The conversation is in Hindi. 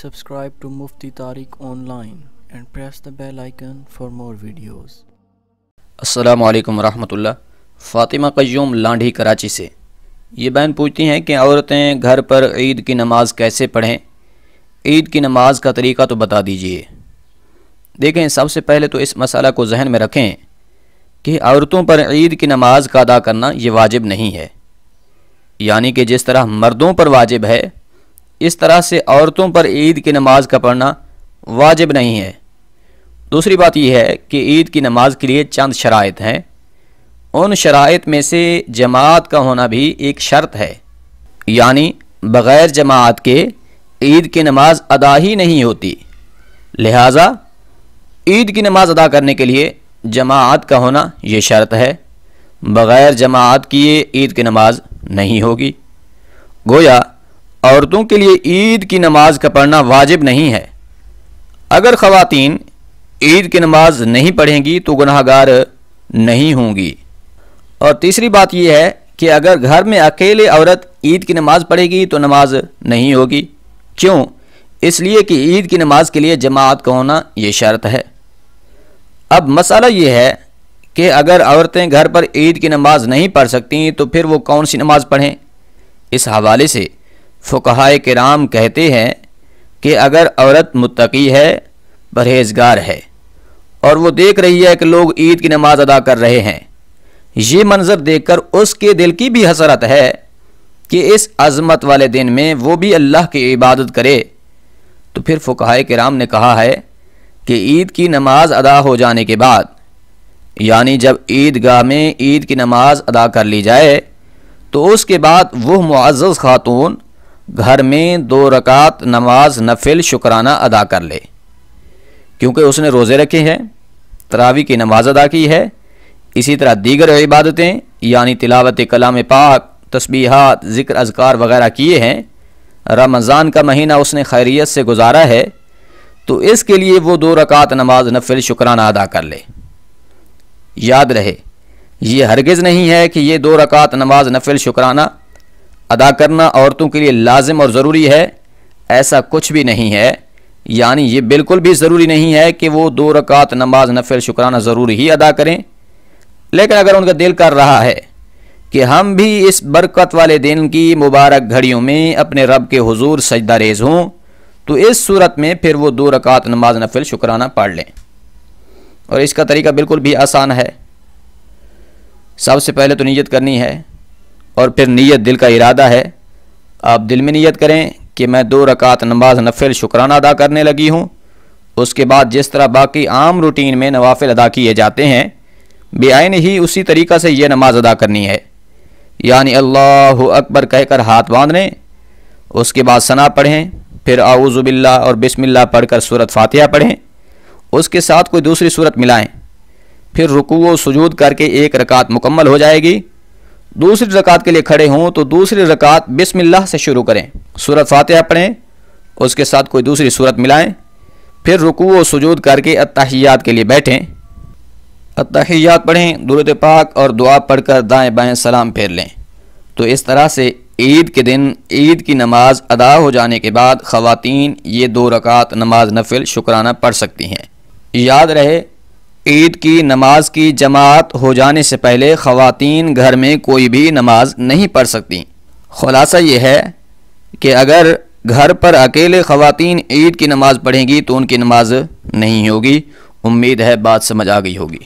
subscribe to Mufti Tariq Online and press the bell icon for more videos. अस्सलामु अलैकुम रहमतुल्लाह। फ़ातिमा क़य्यूम लांढी कराची से ये बहन पूछती हैं कि औरतें घर पर ईद की नमाज़ कैसे पढ़ें, ईद की नमाज़ का तरीक़ा तो बता दीजिए। देखें, सबसे पहले तो इस मसला को जहन में रखें कि औरतों पर ईद की नमाज़ का अदा करना ये वाजिब नहीं है, यानी कि जिस तरह मर्दों पर वाजिब है इस तरह से औरतों पर ईद की नमाज़ का पढ़ना वाजिब नहीं है। दूसरी बात यह है कि ईद की नमाज़ के लिए चंद शराइत हैं, उन शराइत में से जमात का होना भी एक शर्त है, यानी बग़ैर जमात के ईद की नमाज़ अदा ही नहीं होती। लिहाजा ईद की नमाज़ अदा करने के लिए जमात का होना ये शर्त है, बग़ैर जमात किए ईद की नमाज़ नहीं होगी। गोया औरतों के लिए ईद की नमाज का पढ़ना वाजिब नहीं है। अगर ख़वातीन ईद की नमाज नहीं पढ़ेंगी तो गुनाहगार नहीं होंगी। और तीसरी बात यह है कि अगर घर में अकेले औरत ईद की नमाज पढ़ेगी तो नमाज नहीं होगी। क्यों? इसलिए कि ईद की नमाज के लिए जमात का होना ये शर्त है। अब मसला ये है कि अगर औरतें घर पर ईद की नमाज नहीं पढ़ सकती तो फिर वो कौन सी नमाज पढ़ें। इस हवाले से फ़ुक़हाए किराम कहते हैं कि अगर औरत मुत्तकी है, परहेज़गार है और वो देख रही है कि लोग ईद की नमाज अदा कर रहे हैं, ये मंज़र देखकर उसके दिल की भी हसरत है कि इस अज़मत वाले दिन में वो भी अल्लाह की इबादत करे, तो फिर फ़ुक़हाए किराम ने कहा है कि ईद की नमाज अदा हो जाने के बाद, यानी जब ईदगाह में ईद की नमाज अदा कर ली जाए तो उसके बाद वह मुअज़्ज़ज़ खातून घर में 2 रकात नमाज नफिल शुक्राना अदा कर ले, क्योंकि उसने रोज़े रखे हैं, तरावी की नमाज अदा की है, इसी तरह दीगर इबादतें यानी तिलावत कलाम पाक, तस्बीहात, ज़िक्र अज़कार वग़ैरह किए हैं, रमज़ान का महीना उसने खैरियत से गुजारा है, तो इसके लिए वो 2 रकात नमाज नफिल शुक्राना अदा कर ले। याद रहे, ये हरगिज़ नहीं है कि ये 2 रकात नमाज नफिल शुक्राना अदा करना औरतों के लिए लाजिम और ज़रूरी है, ऐसा कुछ भी नहीं है। यानी ये बिल्कुल भी ज़रूरी नहीं है कि वो 2 रकात नमाज नफिल शुक्राना ज़रूरी ही अदा करें, लेकिन अगर उनका दिल कर रहा है कि हम भी इस बरकत वाले दिन की मुबारक घड़ियों में अपने रब के हुजूर सजदा रेज़ हों, तो इस सूरत में फिर वो 2 रकात नमाज नफिल शुक्राना पढ़ लें। और इसका तरीका बिल्कुल भी आसान है। सबसे पहले तो नीयत करनी है और फिर नीयत दिल का इरादा है। आप दिल में नीयत करें कि मैं 2 रकात नमाज नफिल शुक्राना अदा करने लगी हूँ। उसके बाद जिस तरह बाकी आम रूटीन में नवाफिल अदा किए जाते हैं, बेआइन ही उसी तरीक़ा से यह नमाज अदा करनी है, यानी अल्लाहु अकबर कहकर हाथ बांध लें, उसके बाद सना पढ़ें, फिर आऊज़ु बिल्लाह और बिस्मिल्लाह पढ़कर सूरत फातिहा पढ़ें, उसके साथ कोई दूसरी सूरत मिलाएं, फिर रुकू व सुजूद करके 1 रकात मुकम्मल हो जाएगी। दूसरी रकात के लिए खड़े हों तो दूसरी रकात बिस्मिल्लाह से शुरू करें, सूरत फातिहा पढ़ें, उसके साथ कोई दूसरी सूरत मिलाएं, फिर रुकू व सुजूद करके अत्तहियात के लिए बैठें, अत्तहियात पढ़ें, दुरूद पाक और दुआ पढ़कर दाएं बाएं सलाम फेर लें। तो इस तरह से ईद के दिन ईद की नमाज अदा हो जाने के बाद ख़वातीन ये 2 रकात नमाज नफिल शुक्राना पढ़ सकती हैं। याद रहे, ईद की नमाज की जमात हो जाने से पहले ख़वातीन घर में कोई भी नमाज नहीं पढ़ सकती। खुलासा ये है कि अगर घर पर अकेले ख़वातीन ईद की नमाज़ पढ़ेंगी तो उनकी नमाज नहीं होगी। उम्मीद है बात समझ आ गई होगी।